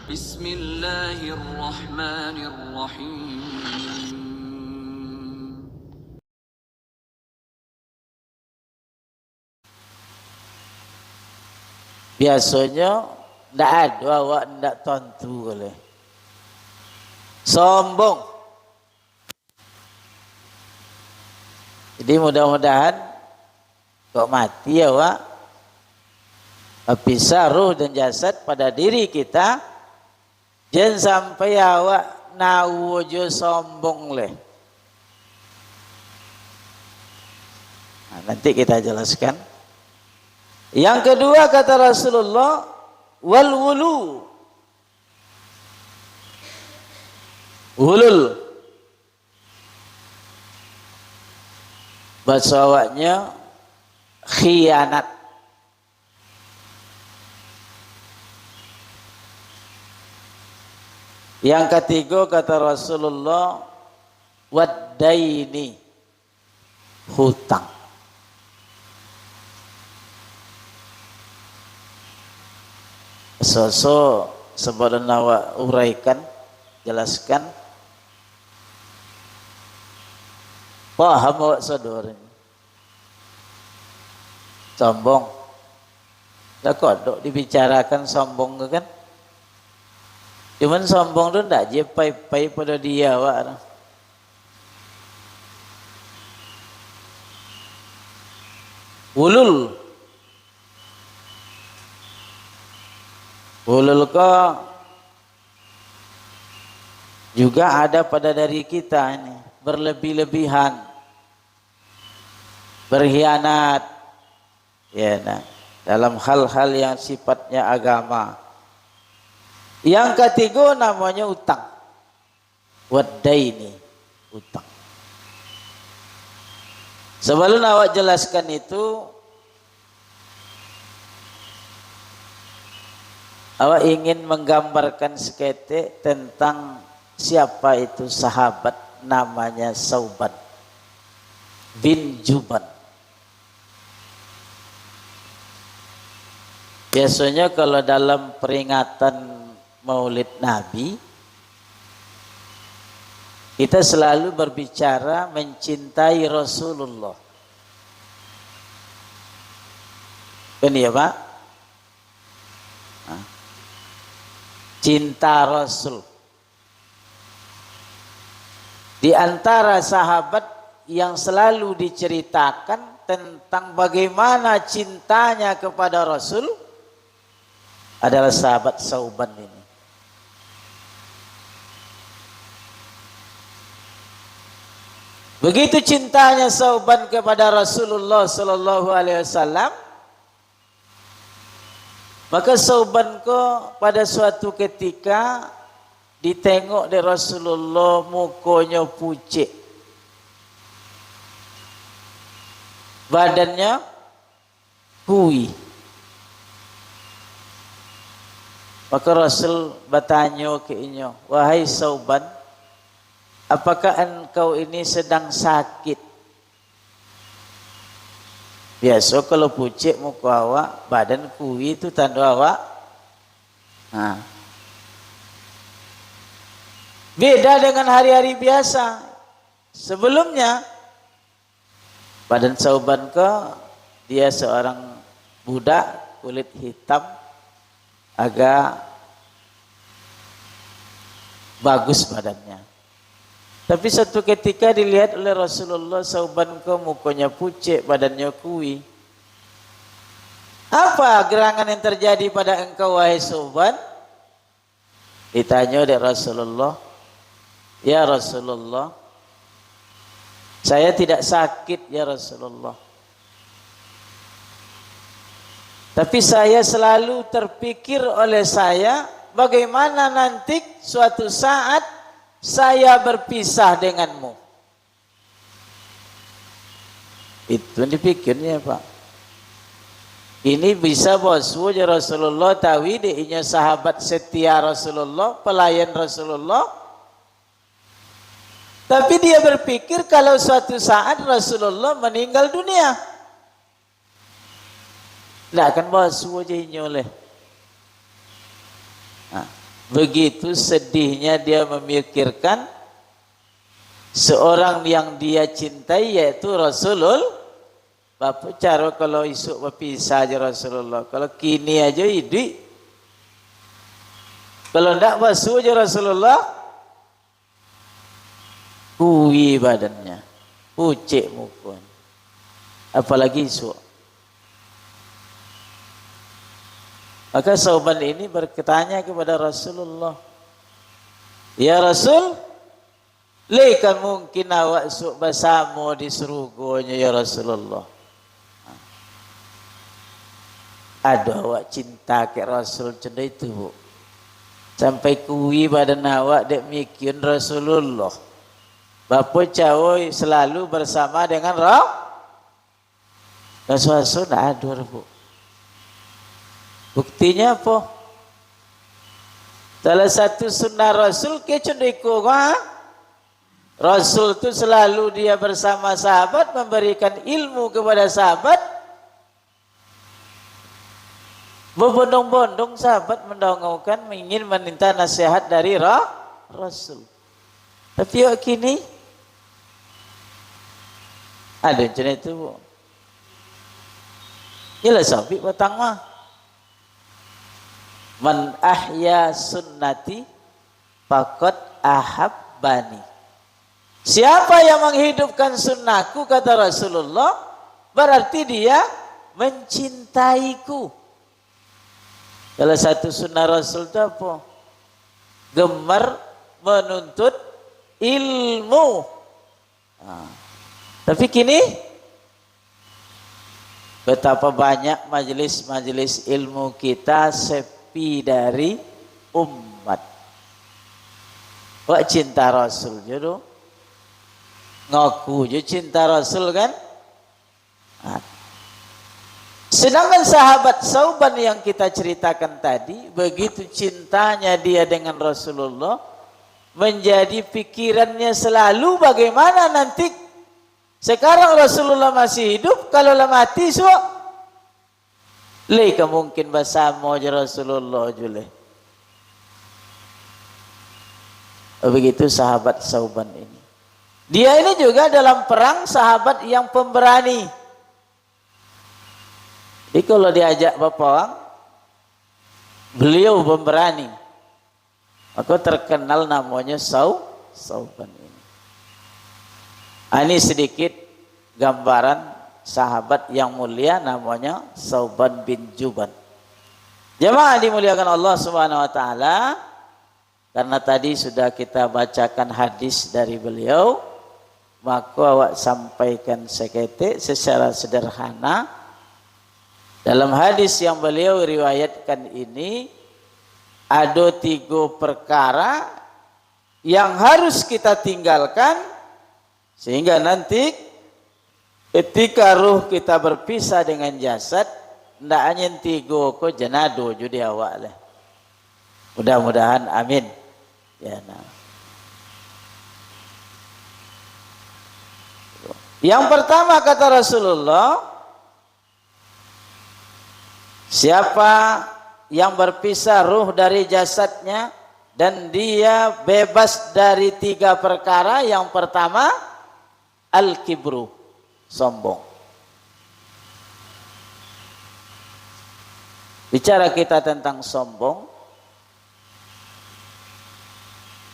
Bismillahirrahmanirrahim. Biasanya ndak ada awak ndak tentu oleh sombong. Jadi mudah-mudahan kok mati awak pisah ruh dan jasad pada diri kita, jangan sampai awak nawujo sombong leh. Nah, nanti kita jelaskan. Yang kedua kata Rasulullah, wal wulu, wulul, bahasa awaknya khianat. Yang ketiga kata Rasulullah, waddaini, hutang. So sebelum awak uraikan, jelaskan, paham awak saudara ini. Sombong, tak kodok dibicarakan sombong kan? Cuman sombong tu tak je pai pada dia awak. Ulul, ulul ko juga ada pada dari kita ini, berlebih-lebihan, berkhianat, ya nah, dalam hal-hal yang sifatnya agama. Yang ketiga namanya utang, waddaini, utang. Sebelum awak jelaskan itu, awak ingin menggambarkan seketik tentang siapa itu sahabat namanya Sauban bin Juban. Biasanya kalau dalam peringatan Maulid Nabi, kita selalu berbicara mencintai Rasulullah. Kan ya Pak? Cinta Rasul. Di antara sahabat yang selalu diceritakan tentang bagaimana cintanya kepada Rasul adalah sahabat Sauban ini. Begitu cintanya Sauban kepada Rasulullah sallallahu alaihi wasallam, maka Sauban ko pada suatu ketika ditengok di Rasulullah mukanya pucet, badannya kui. Maka Rasul bertanya ke inyo, wahai Sauban, apakah engkau ini sedang sakit? Biasa kalau pucet muka awak, badan kui itu tanda awak. Nah, beda dengan hari-hari biasa. Sebelumnya, badan Sauban ke dia seorang budak kulit hitam, agak bagus badannya. Tapi satu ketika dilihat oleh Rasulullah, Sauban ke mukanya pucet, badannya kui. Apa gerangan yang terjadi pada engkau wahai Sauban? Ditanya oleh Rasulullah, ya Rasulullah, saya tidak sakit ya Rasulullah. Tapi saya selalu terpikir oleh saya, bagaimana nanti suatu saat saya berpisah denganmu. Itu yang dipikirnya Pak. Ini bisa boswo ya Rasulullah, tahu dia sahabat setia Rasulullah, pelayan Rasulullah. Tapi dia berpikir kalau suatu saat Rasulullah meninggal dunia, tidak akan boswo jadinya oleh. Nah, Begitu sedihnya dia memikirkan seorang yang dia cintai yaitu Rasulullah. Bapak cara kalau isuk berpisah aja Rasulullah. Kalau kini aja hidup. Kalau tidak basuh aja Rasulullah, kui badannya, pucik muka. Apalagi isuk. Maka sahabat ini bertanya kepada Rasulullah, ya Rasul, lekan mungkin awak sok bersama di surganya ya Rasulullah. Ada awak cinta ke Rasul cenda itu, Bu. Sampai kui badan awak dek mikir Rasulullah. Bapa cawoi selalu bersama dengan Rasul tidak ada, Bu. Buktinya apa? Salah satu sunnah Rasul kecendiko Rasul itu selalu dia bersama sahabat, memberikan ilmu kepada sahabat. Berbondong-bondong sahabat mendongaukan ingin meminta nasihat dari Rasul. Tapi yuk kini ada macam itu, Bu. Ialah sabit batang mah. Man ahya sunnati faqad ahabbani. Siapa yang menghidupkan sunnahku, kata Rasulullah, berarti dia mencintaiku. Salah satu sunnah Rasul itu apa? Gemar menuntut ilmu. Tapi kini betapa banyak majelis-majelis ilmu kita sepi dari umat. Wak cinta Rasul jodoh. Ngaku je cinta Rasul kan? Sedangkan sahabat Sauban yang kita ceritakan tadi, begitu cintanya dia dengan Rasulullah, menjadi pikirannya selalu bagaimana nanti sekarang Rasulullah masih hidup, kalau mati leka mungkin bersama aja Rasulullah jule. Begitu sahabat Sauban ini. Dia ini juga dalam perang sahabat yang pemberani. Jadi kalau diajak berperang, beliau pemberani. Maka terkenal namanya Sauban ini. Ini sedikit gambaran sahabat yang mulia namanya Sauban bin Juban. Jemaah dimuliakan Allah Subhanahu wa taala, karena tadi sudah kita bacakan hadis dari beliau, maka awak sampaikan seketik secara sederhana. Dalam hadis yang beliau riwayatkan ini, ada 3 perkara yang harus kita tinggalkan sehingga nanti ketika ruh kita berpisah dengan jasad, ndak hanya 3 ko jenado judi awak lah. Mudah-mudahan amin. Ya nah. Yang pertama kata Rasulullah, siapa yang berpisah ruh dari jasadnya dan dia bebas dari 3 perkara. Yang pertama, al-kibru, sombong. Bicara kita tentang sombong,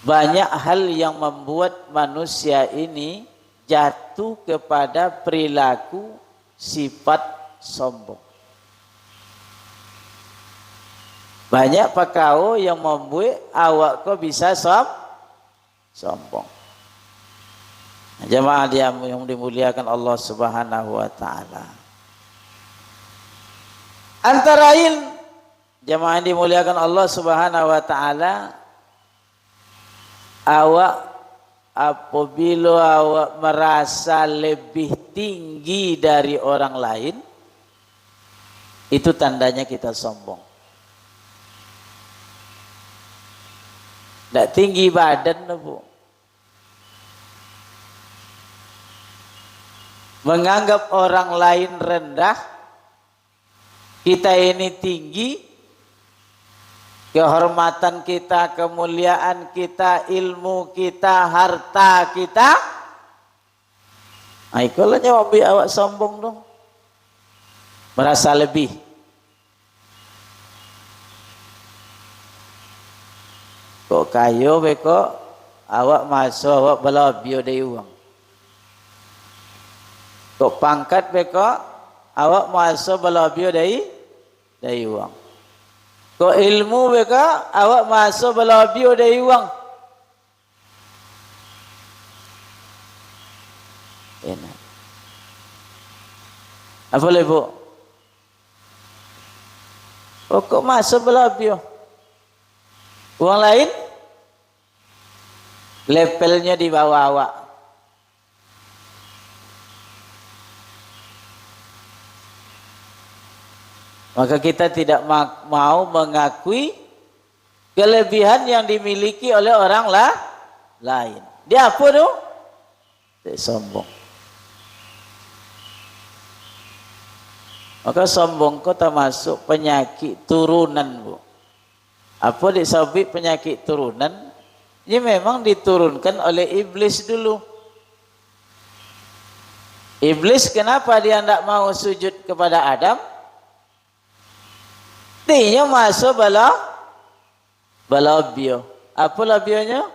banyak hal yang membuat manusia ini jatuh kepada perilaku sifat sombong. Banyak pakau yang membuat awak kau bisa sombong. Jemaah yang dimuliakan Allah Subhanahu wa taala. Antara lain jemaah yang dimuliakan Allah Subhanahu wa taala, awak apabila awak merasa lebih tinggi dari orang lain, itu tandanya kita sombong. Tidak tinggi badan, Bu. Menganggap orang lain rendah, kita ini tinggi, kehormatan kita, kemuliaan kita, ilmu kita, harta kita. Nah, kalau nyawa awak sombong dong, merasa lebih. Kok kayo beko awak masuk awak belabio dari uang. Kok pangkat beko awak masuk belabio dari uang. Kok ilmu beko awak masuk belabio dari uang. Enak. Apa boleh bu? Oh, kok masuk belabio? Uang lain levelnya di bawah awak. Maka kita tidak mau mengakui kelebihan yang dimiliki oleh orang lain. Dia apa tuh? Dia sombong. Maka sombong kau termasuk penyakit turunan, bu. Apa disebut penyakit turunan? Ini memang diturunkan oleh iblis dulu. Iblis kenapa dia tidak mau sujud kepada Adam? Dia masuk balabio. Apa labionya?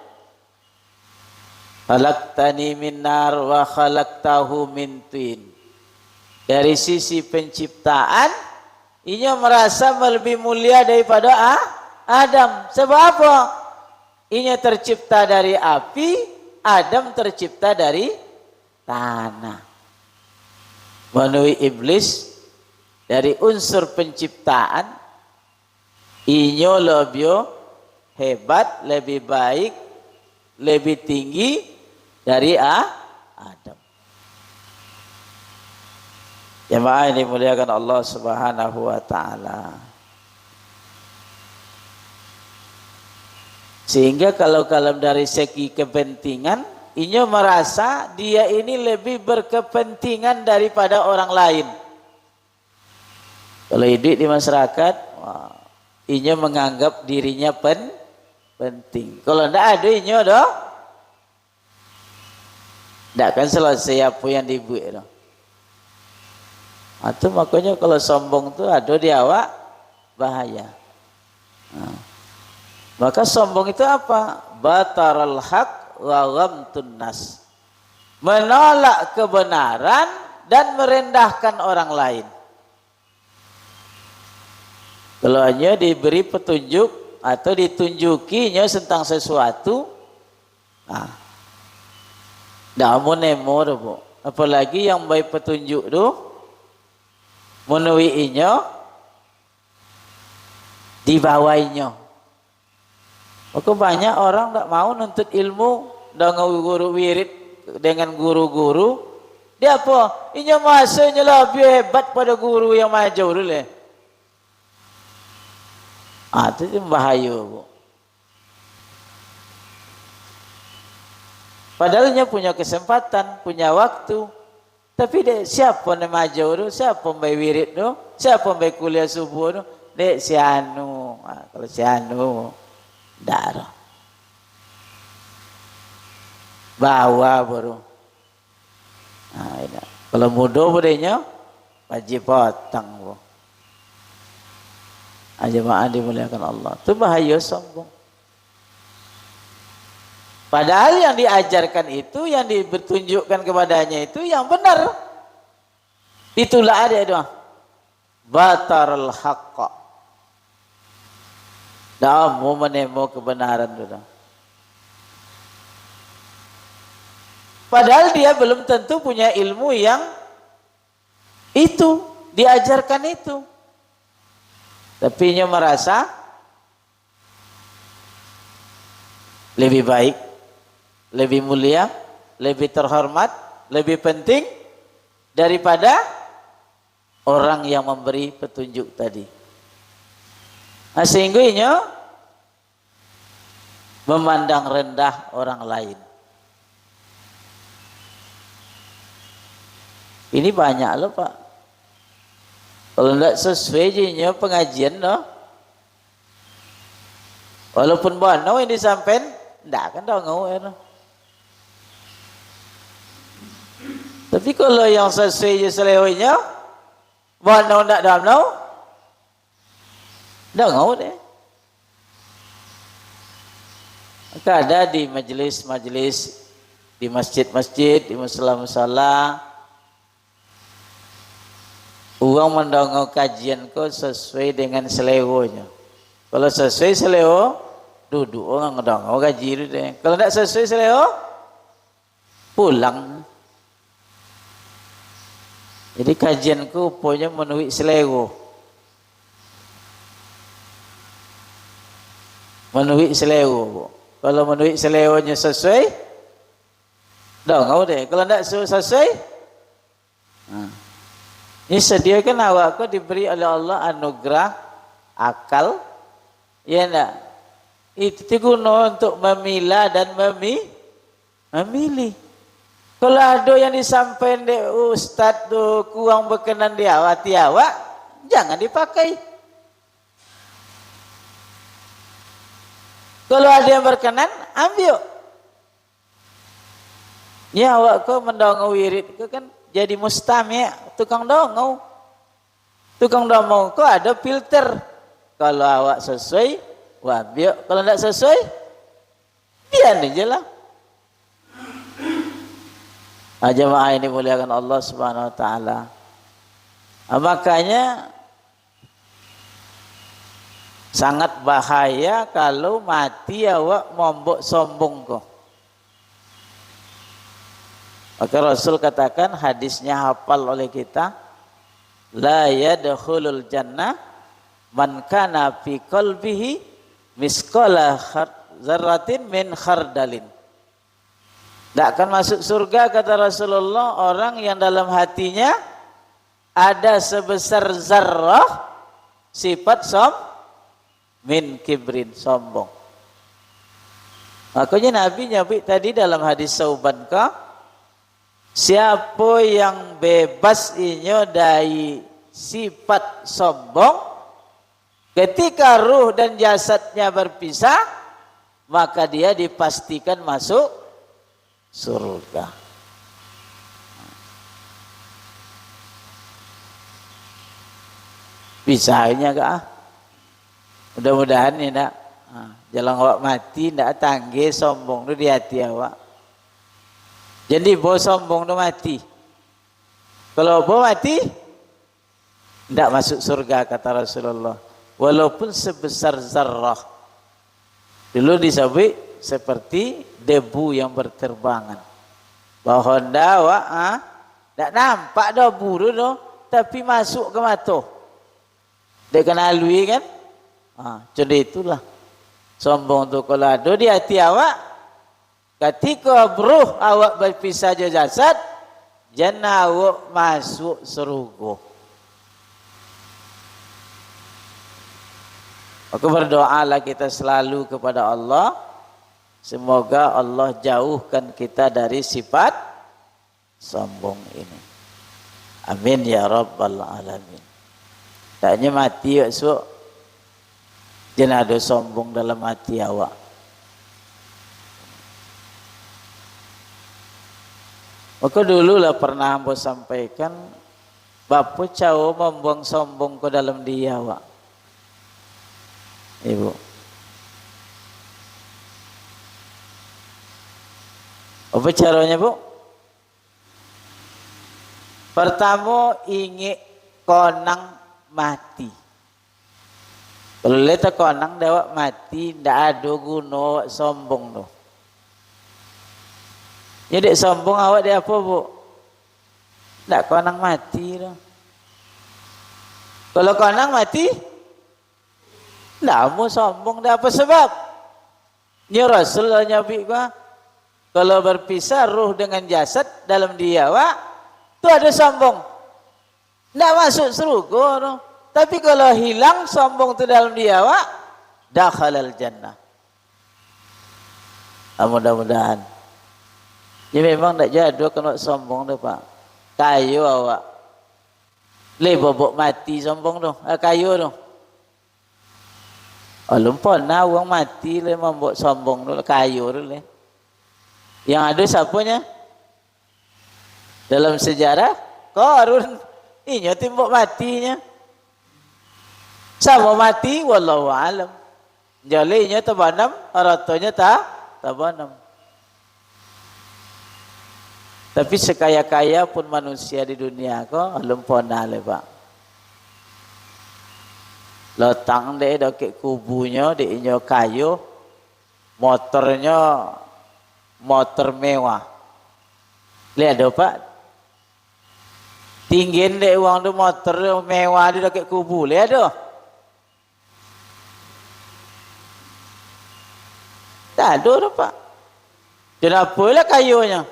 Khalaqtani min nar wa khalaqtahu min tin. Dari sisi penciptaan, ia merasa lebih mulia daripada Adam. Sebab apa? Ia tercipta dari api, Adam tercipta dari tanah. Menurut iblis, dari unsur penciptaan, ia lebih hebat, lebih baik, lebih tinggi dari Adam. Jemaah ini dimuliakan Allah Subhanahu wa taala. Sehingga kalau dari segi kepentingan, ia merasa dia ini lebih berkepentingan daripada orang lain. Kalau hidup di masyarakat, ia menganggap dirinya penting. Kalau tidak ada ia dah, tidak akan selesai apa yang dibuat. Atau makanya kalau sombong tu ada di awak bahaya. Maka sombong itu apa? Bataral haq wa ghamtun nas. Menolak kebenaran dan merendahkan orang lain. Kalau hanya diberi petunjuk atau ditunjukinya tentang sesuatu, dah nemo bu. Apalagi yang baik petunjuk tu, menuinya, dibawainya. Maka banyak orang tak mau nuntut ilmu dengan guru wirid, dengan guru-guru. Dia apa? Inya masanya lebih hebat pada guru yang maju dulu. Itu bahaya, bu. Padahal dia punya kesempatan, punya waktu. Tapi siapa yang maju dulu? Siapa yang bayi wirid dulu? Siapa yang bayi kuliah subuh dulu? Dek si anu. Kalau si anu darah bawa baru. Kalau muda budenya wajib potong, bu. Jemaah dimuliakan Allah. Itu bahaya sombong. Padahal yang diajarkan itu, yang ditunjukkan kepadanya itu yang benar. Itulah ada doang. Batarul haqqa. Mau menemo kebenaran dulu. Padahal dia belum tentu punya ilmu yang itu, diajarkan itu. Tapi dia merasa lebih baik, lebih mulia, lebih terhormat, lebih penting daripada orang yang memberi petunjuk tadi. Sehingga ia memandang rendah orang lain. Ini banyak loh, Pak. Kalau tidak sesuai jadinya pengajian loh. Walaupun bono yang disampaikan, ndak kan dongau ya. Tapi kalau yang sesuai je selewanya, bono ndak dongau deh. Maka ada di majelis-majelis, di masjid-masjid, di musala-musala, uang mendongau kajian kau sesuai dengan selewonya. Kalau sesuai selewo, duduk orang ngedongau kaji itu deh. Kalau tidak sesuai selewo, pulang. Jadi kajianku punya menuhi selewo. Menuhi selewo. Kalau menuhi selewonya sesuai, dongau deh. Kalau tidak sesuai, ini sediakan awakku diberi oleh Allah anugerah akal, ya enggak? Itu guna untuk memilah dan memilih. Kalau ada yang disampaikan de ustaz tu kurang berkenan di awak, jangan dipakai. Kalau ada yang berkenan, ambil. Ya awak kau mendongau wirid kau kan jadi mustami', tukang dongau. Tukang dongau kau ada filter. Kalau awak sesuai, ambil. Kalau tidak sesuai, biar aja lah. Jemaah ini muliakan Allah Subhanahu wa taala. Makanya sangat bahaya kalau mati awak mombok sombong kok. Maka Rasul katakan, hadisnya hafal oleh kita, la yadkhulul jannah man kana fi qalbihi misqala dzarratin min khardalin. Tidak akan masuk surga, kata Rasulullah, orang yang dalam hatinya ada sebesar zarrah sifat min kibrin, sombong. Makanya Nabi nyebut tadi dalam hadis Sauban ka, siapa yang bebas inyo dari sifat sombong, ketika ruh dan jasadnya berpisah, maka dia dipastikan masuk surga. Bisanya kah? Mudah-mudahan ni nak. Jalan awak mati ndak tangge sombong tu di hati awak. Jadi bos sombong tu mati. Kalau bos mati ndak masuk surga, kata Rasulullah. Walaupun sebesar zarrah. Dulu disebut seperti debu yang berterbangan. Bahwa ndak nampak debu tu, tapi masuk ke mata. Dia kena lalui kan? Jadi itulah sombong tu kalau ada di hati awak, ketika ruh awak berpisah dari jasad, jannah awak masuk surga. Maka berdoalah kita selalu kepada Allah, semoga Allah jauhkan kita dari sifat sombong ini. Amin ya rabbal alamin. Taknya mati esok, jangan ada sombong dalam hati awak. Maka dululah pernah hamba sampaikan, bapa cawo membuang sombong ke dalam diri awak. Ibu, apa caranya bu? Pertama ingin konang mati. Kalau leta konang dewak mati, ndak ada guna sombong tu. Jadi sombong awak dia apa bu? Ndak konang mati tu. Kalau konang mati, ndak mau sombong dah. Apa sebab? Ni Rasul nyabik gua, kalau berpisah ruh dengan jasad dalam dia awak, tu ada sombong. Ndak masuk surga tu. Tapi kalau hilang sombong tu dalam dia awak, dakhalal jannah. Mudah-mudahan. Ya memang tak jadu kena sombong tu pak. Kayu awak. Le bobok mati sombong tu. Kayu tu. lumpur nah orang mati le membuat sombong dulu kayu dulu. Yang ada siapanya? Dalam sejarah Qarun inyo timbuk matinya. Sama mati wallahu alam. Jalinya tabanam, hartanya tabanam. Tapi sekaya-kaya pun manusia di dunia kok lempona le Pak. Lotang deh dokek kubunya di inyo kayu, motornya motor mewah. Lihat do Pak. Tinggiin deh uang tu motor mewah di dokek kubu, lihat do. Tak ada Pak. Kenapa lah kayunya?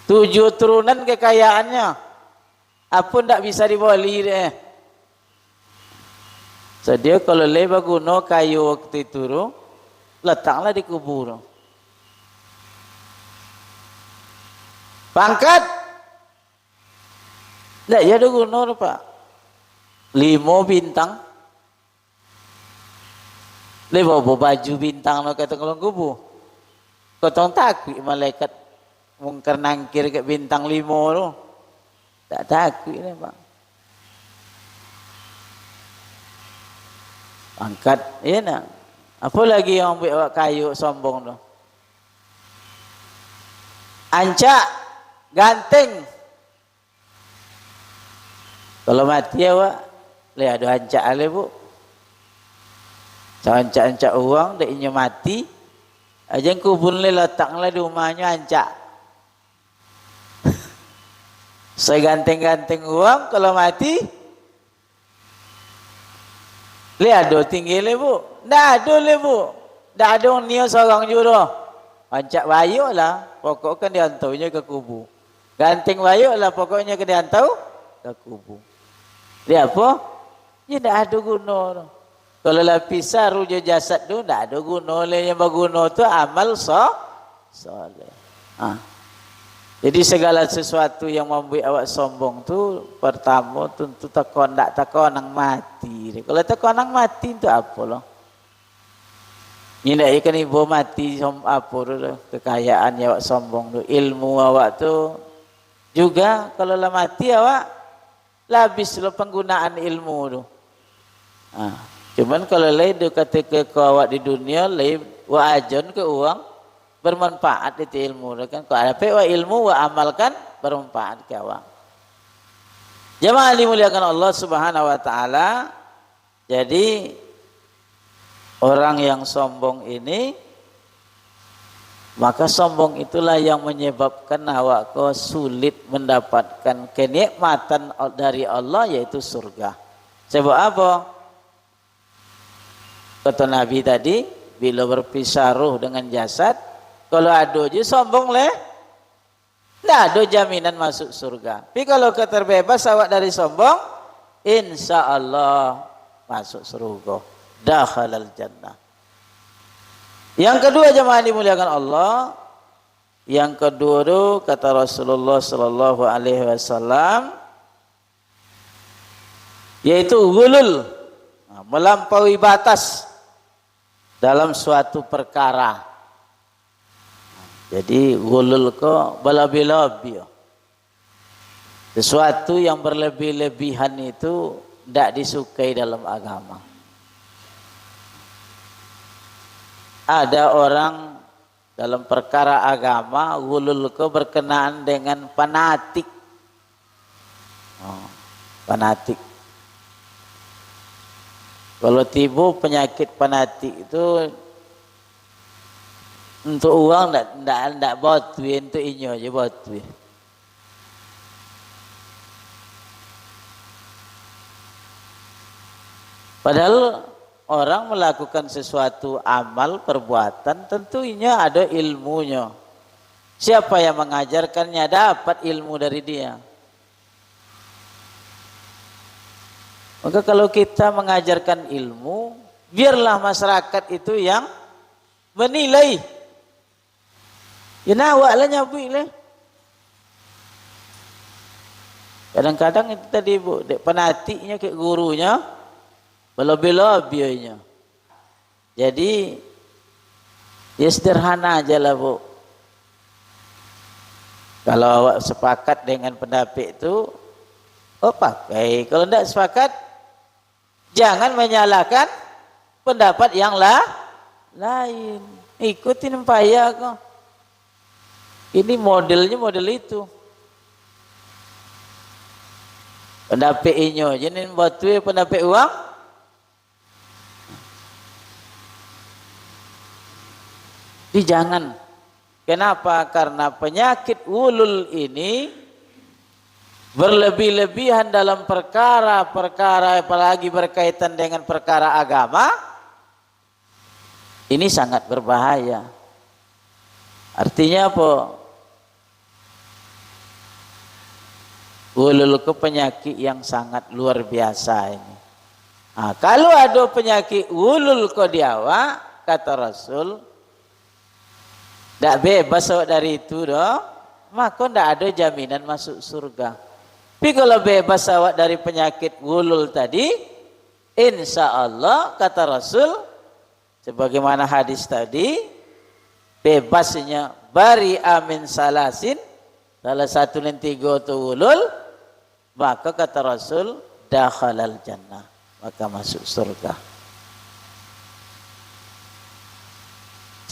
7 turunan kekayaannya. Apa tak bisa diboli deh. So dia kalau leba guna kayu waktu itu letaklah di kubur. Pangkat. Tak ada guna Pak. 5 bintang. Leba baju bintang lo kata kolong kubu. Kotong takut malaikat mungkar nangkir ke bintang 5 lo. Tak takut ni Pak. Angkat, ya nak. Apa lagi yang buat kayu sombong tu? Ancak, ganteng. Kalau mati awak, lihat ada ancak ale bu. Ancak-ancak uang, dia inyo mati. Aja kubur le letaklah di rumahnya ancak. Saya ganteng-ganteng uang, kalau mati, lihat ada tinggi le bu. Tak ada le bu. Tak ada orang ni seorang juru. Ancak bayuk lah. Pokok kan dihantarnya ke kubu. Ganteng bayuk lah. Pokoknya ke dihantar ke kubu. Dia apa? Dia tak ada guna. Kalau lapisan rujuk jasad tu tak ada guna. Yang berguna tu amal soleh. Jadi segala sesuatu yang membuat awak sombong tu pertama tentu takon nang mati. Kalau takon nang mati tu apa loh? Ini ikan ibu mati apa tu kekayaan yang awak sombong tu, ilmu awak tu juga kalau lah mati awak lah habis lo penggunaan ilmu tu. Cuman kalau lain dia kata ke awak di dunia lain wa ajon ke uang bermanfaat itu ilmu kan. Kalau ada wa ilmu wa amalkan bermanfaat ke awak. Jemaah dimuliakan Allah Subhanahu wa taala. Jadi orang yang sombong ini maka sombong itulah yang menyebabkan awak kau sulit mendapatkan kenikmatan dari Allah yaitu surga. Sebab apa? Kata Nabi tadi, bila berpisah ruh dengan jasad, kalau ada je sombong leh, tidak ada jaminan masuk surga. Tapi kalau keterbebas awak dari sombong, insya Allah masuk surga. Dakhalal jannah. Yang kedua jemaah dimuliakan Allah, yang kedua itu kata Rasulullah Sallallahu Alaihi Wasallam, yaitu ghulul, melampaui batas dalam suatu perkara. Jadi ghulul ko berlebih-lebih. Sesuatu yang berlebih-lebihan itu tidak disukai dalam agama. Ada orang dalam perkara agama ghulul ko berkenaan dengan fanatik. Fanatik. Kalau tiba penyakit fanatik itu untuk uang ndak botwi untuk inyo aja botwi. Padahal orang melakukan sesuatu amal perbuatan tentunya ada ilmunya. Siapa yang mengajarkannya dapat ilmu dari dia. Maka kalau kita mengajarkan ilmu, biarlah masyarakat itu yang menilai. Ya nawak lah nyabui lah. Kadang-kadang itu tadi bu, dek penatiknya ke gurunya, Belobio-bionya. Jadi ya sederhana aja lah Bu. Kalau awak sepakat dengan pendapat itu, oh pakai. Kalau tidak sepakat, jangan menyalahkan pendapat yang lain. Ikutin payah kok. Ini modelnya model itu. Pendapat inyo, jadi batu pendapat uang. Jadi jangan. Kenapa? Karena penyakit wulul ini berlebih-lebihan dalam perkara-perkara apalagi berkaitan dengan perkara agama. Ini sangat berbahaya. Artinya apa? Wulul ke penyakit yang sangat luar biasa ini. Nah, kalau ada penyakit wulul ke diawa, kata Rasul, tidak bebas dari itu dong, maka tidak ada jaminan masuk surga. Tapi kalau bebas awak dari penyakit wulul tadi, insya Allah kata Rasul, sebagaimana hadis tadi, bebasnya bari amin salasin, salah satu dan tiga itu wulul, maka kata Rasul, dakhalal jannah, maka masuk surga.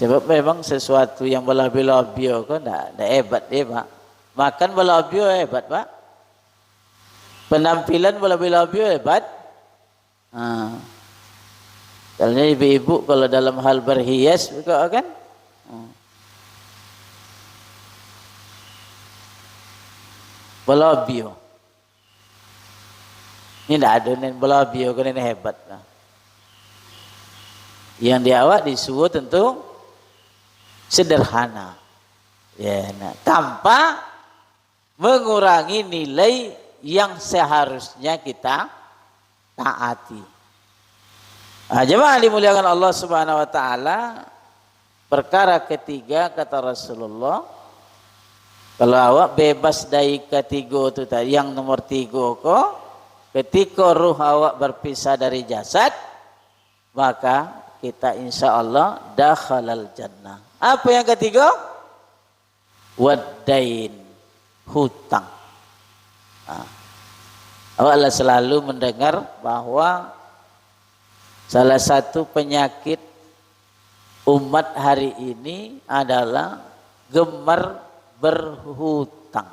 Sebab memang sesuatu yang belabio kan tidak hebat Pak. Makan belabio hebat Pak. Penampilan belabio hebat. Soalnya ibu-ibu kalau dalam hal berhias juga kan. Belabio. Ini tidak ada nih belabio kan ini hebat. Yang diawak disuruh tentu sederhana, ya, nah, tanpa mengurangi nilai yang seharusnya kita taati. Nah, jemaah dimuliakan Allah Subhanahu Wa Taala. Perkara ketiga kata Rasulullah, kalau awak bebas dari ketiga itu tadi, yang nomor 3 kok, ketika ruh awak berpisah dari jasad, maka kita insya Allah dakhalal jannah. Apa yang ketiga? Wadain, hutang. Nah, awaklah selalu mendengar bahwa salah satu penyakit umat hari ini adalah gemar berhutang.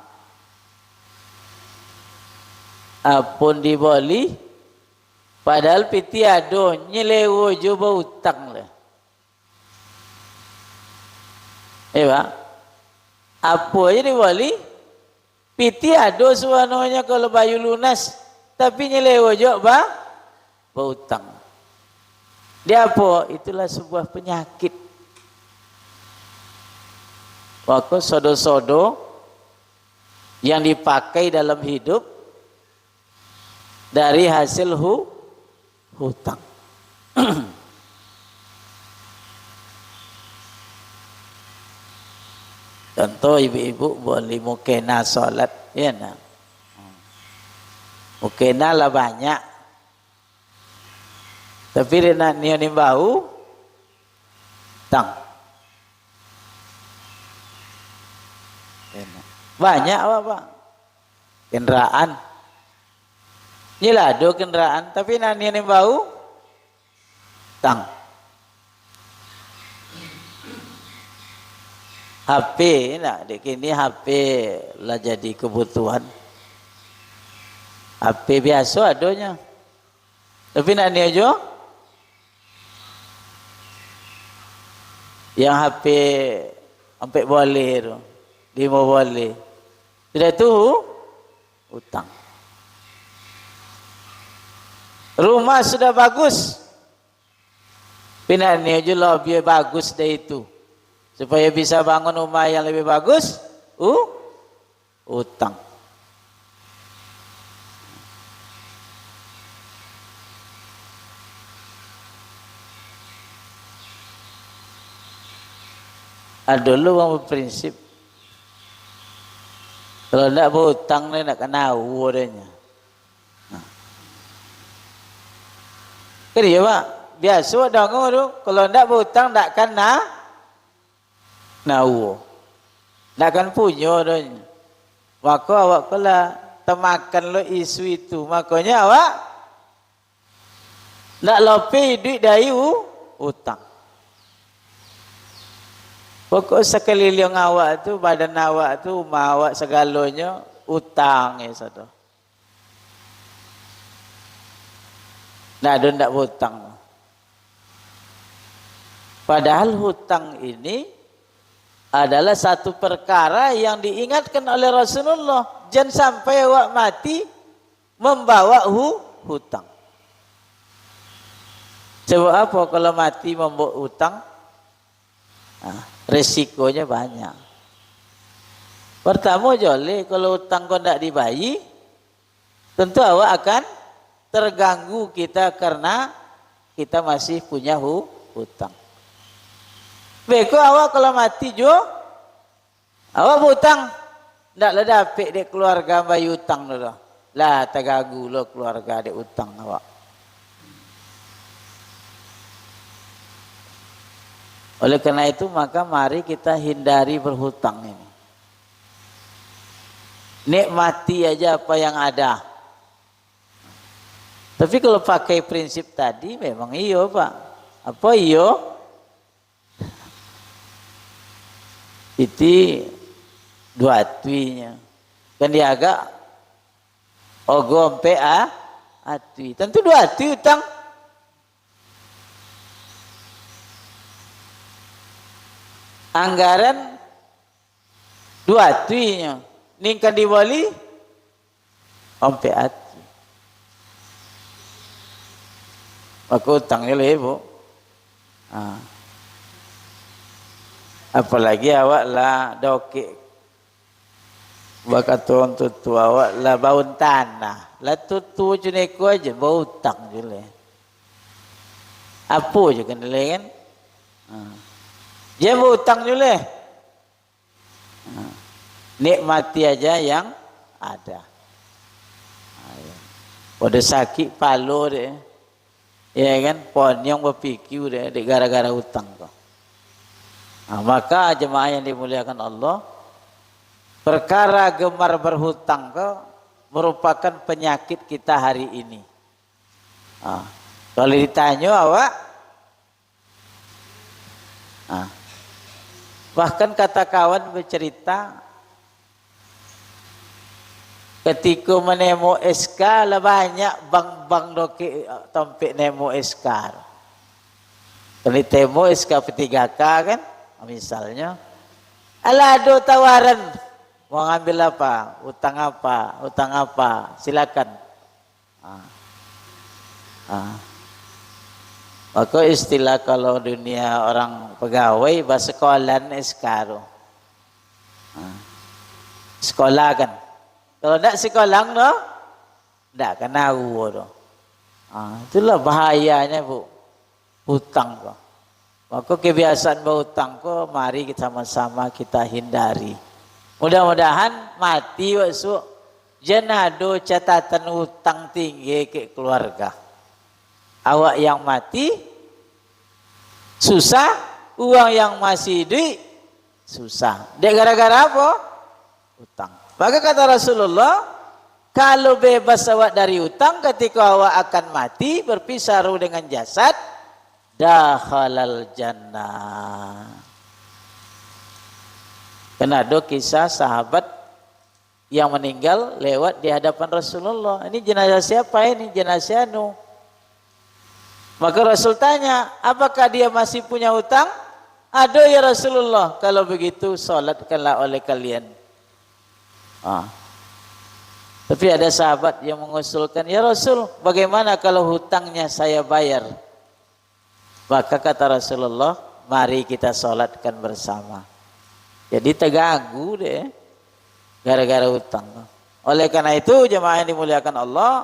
Apun diboli, padahal piti ado nyelewo coba hutang lah. Pak, apa aja diboli? Piti ado suanonya kalau bayu lunas, tapi nyelewo juga hutang. Dia apa? Itulah sebuah penyakit. Waktu sodo-sodo yang dipakai dalam hidup dari hasil hutang. Contoh ibu-ibu boleh mukena sholat, ya nah. Mukena lah banyak. Tapi dia nak nianin bau, tang. Banyak apa? Kendaraan. Ini lah ada kendaraan, tapi nak nianin bau, tang. HP, nak dek kini HP lah jadi kebutuhan. HP biasa adanya. Tapi nak ni aja yang HP sampai boleh tu, 5 boleh. Sudah tu hutang. Rumah sudah bagus. Pinak ni aja lah biar bagus dah itu. Supaya bisa bangun rumah yang lebih bagus, hutang. Ada dulu orang berprinsip, kalau tidak berhutang ni nak kena adanya. Kerja Pak, biasa dengar tu, kalau ndak berhutang ndak kan nahu. Ndak kan punya tu. Maka awak kala temakan lo isu itu. Makanya awak ndak lopi duit dari hutang. Pokok sekeliling awak tu, badan awak tu, rumah awak segalanya hutang ya satu. Ndak hutang. Padahal hutang ini adalah satu perkara yang diingatkan oleh Rasulullah. Jangan sampai awak mati membawa hutang. Sebab apa kalau mati membawa hutang? Resikonya banyak. Pertama joleh, kalau hutang kau tidak dibayar, tentu awak akan terganggu kita karena kita masih punya hutang. Beko awak kalau mati jo, awak hutang, tidak dapat dek keluarga bayar hutang dulu. Lah terganggu lo keluarga dek hutang awak. Oleh karena itu maka mari kita hindari berhutang ini. Nikmati aja apa yang ada. Tapi kalau pakai prinsip tadi memang iyo Pak. Apa iyo? Itu dua tuinya. Kan dia agak ogompe atui. Tentu dua tui utang. Anggaran dua tuinya ningkan diwali ompe ati maka utangnya lebo. Apalagi awak lah doke bakat tuan tutu awak lah baun tanah lah tutu juneko aja bau utang jule apa je kan kan. Dia berhutang dulu. Nikmati aja yang ada. Pada sakit palu deh. Ya kan, ponyong berpikir deh gara-gara hutang kok. Maka jemaah yang dimuliakan Allah, perkara gemar berhutang kok merupakan penyakit kita hari ini. Kalau ditanya awak, bahkan kata kawan bercerita ketika menemo SK lah banyak bang doke tampik nemo SK. Kalau temo SK P3K kan misalnya ada tawaran mau ngambil apa, utang apa, silakan. Maka istilah kalau dunia orang pegawai bahasa sekolah sekarang. Sekolah kan. Kalau tidak sekolah no, tidak kena uang. Itulah bahayanya bu, hutang kok. Maka kebiasaan berhutang kok, mari kita sama-sama kita hindari. Mudah-mudahan mati waktu jenado catatan hutang tinggi ke keluarga. Awak yang mati susah, uang yang masih hidup susah. Dek gara-gara apa? Hutang. Maka kata Rasulullah, kalau bebas awak dari hutang ketika awak akan mati berpisah ruh dengan jasad, dakhalal jannah. Karena ada kisah sahabat yang meninggal lewat di hadapan Rasulullah. Ini jenazah siapa ini? Jenazah Nuh. Maka Rasul tanya, apakah dia masih punya hutang? Ada ya Rasulullah. Kalau begitu salatkanlah oleh kalian. Tapi ada sahabat yang mengusulkan, ya Rasul, bagaimana kalau hutangnya saya bayar? Maka kata Rasulullah, mari kita salatkan bersama. Jadi terganggu deh gara-gara hutang. Oleh karena itu jemaah yang dimuliakan Allah,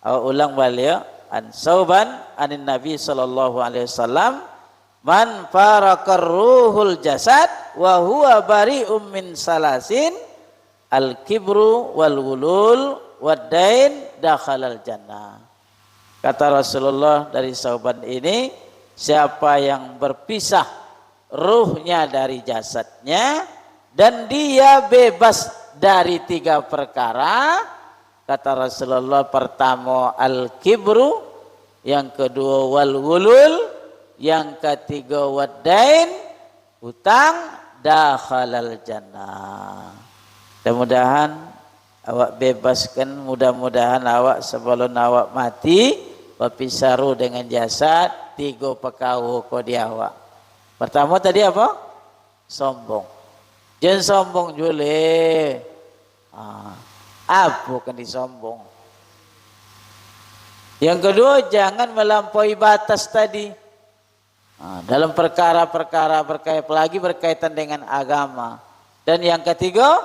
ulang balik an Sauban anin Nabi sallallahu alaihi wasallam, man farakar ruhul jasad wa huwa bari'um min salasin al kibru wal wulul wad dain dakhalal jannah. Kata Rasulullah dari sauban ini, siapa yang berpisah ruhnya dari jasadnya dan dia bebas dari 3 perkara, kata Rasulullah, pertama al-kibru, yang kedua wal-wulul, yang ketiga wad-dain, hutang, dakhalal jannah. Mudah-mudahan awak bebaskan, mudah-mudahan awak sebelum awak mati berpisaru dengan jasad 3 perkara ko di awak. Pertama tadi apa? Sombong. Jangan sombong jule. Apa kan disombong? Yang kedua, jangan melampaui batas tadi. Dalam perkara-perkara berkaitan dengan agama. Dan yang ketiga,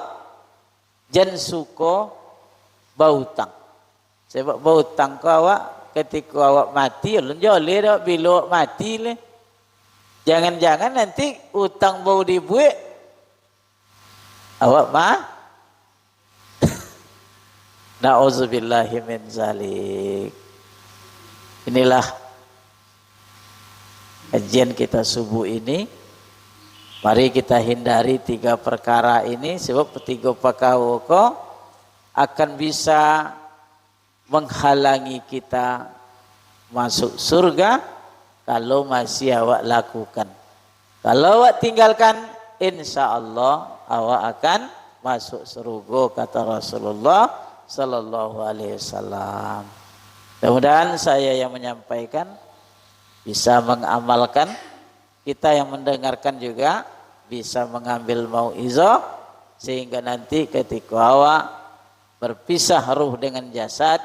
jangan suka bautang. Sebab bautang ko awak ketika awak mati, joleh dah bila awak mati le. Jangan-jangan nanti utang bau dibuat awak mah. Na'udzubillahi min zalik. Inilah kajian kita subuh ini. Mari kita hindari 3 perkara ini, sebab 3 perkara ko akan bisa menghalangi kita masuk surga kalau masih awak lakukan. Kalau awak tinggalkan, insya Allah awak akan masuk surga, kata Rasulullah sallallahu alaihi wasallam. Mudah-mudahan saya yang menyampaikan bisa mengamalkan, kita yang mendengarkan juga bisa mengambil mauizah, sehingga nanti ketika awak berpisah ruh dengan jasad,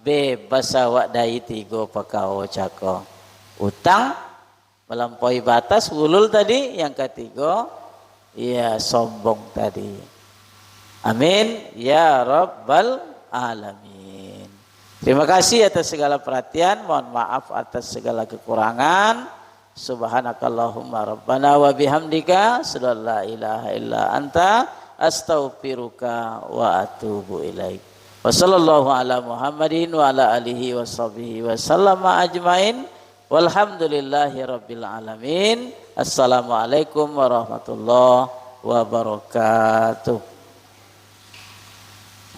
bebas awak dari 3 perkara cako. Utang, melampaui batas, wulul tadi, yang ketiga ya sombong tadi. Amin ya rabbal alamin. Terima kasih atas segala perhatian, mohon maaf atas segala kekurangan. Subhanakallahumma rabbana wa bihamdika, la ilaha illa anta, astaghfiruka wa atubu ilaik. Wa sallallahu ala Muhammadin wa ala alihi wa sahbihi wa sallama ajmain. Walhamdulillahi rabbil alamin. Assalamualaikum warahmatullahi wabarakatuh.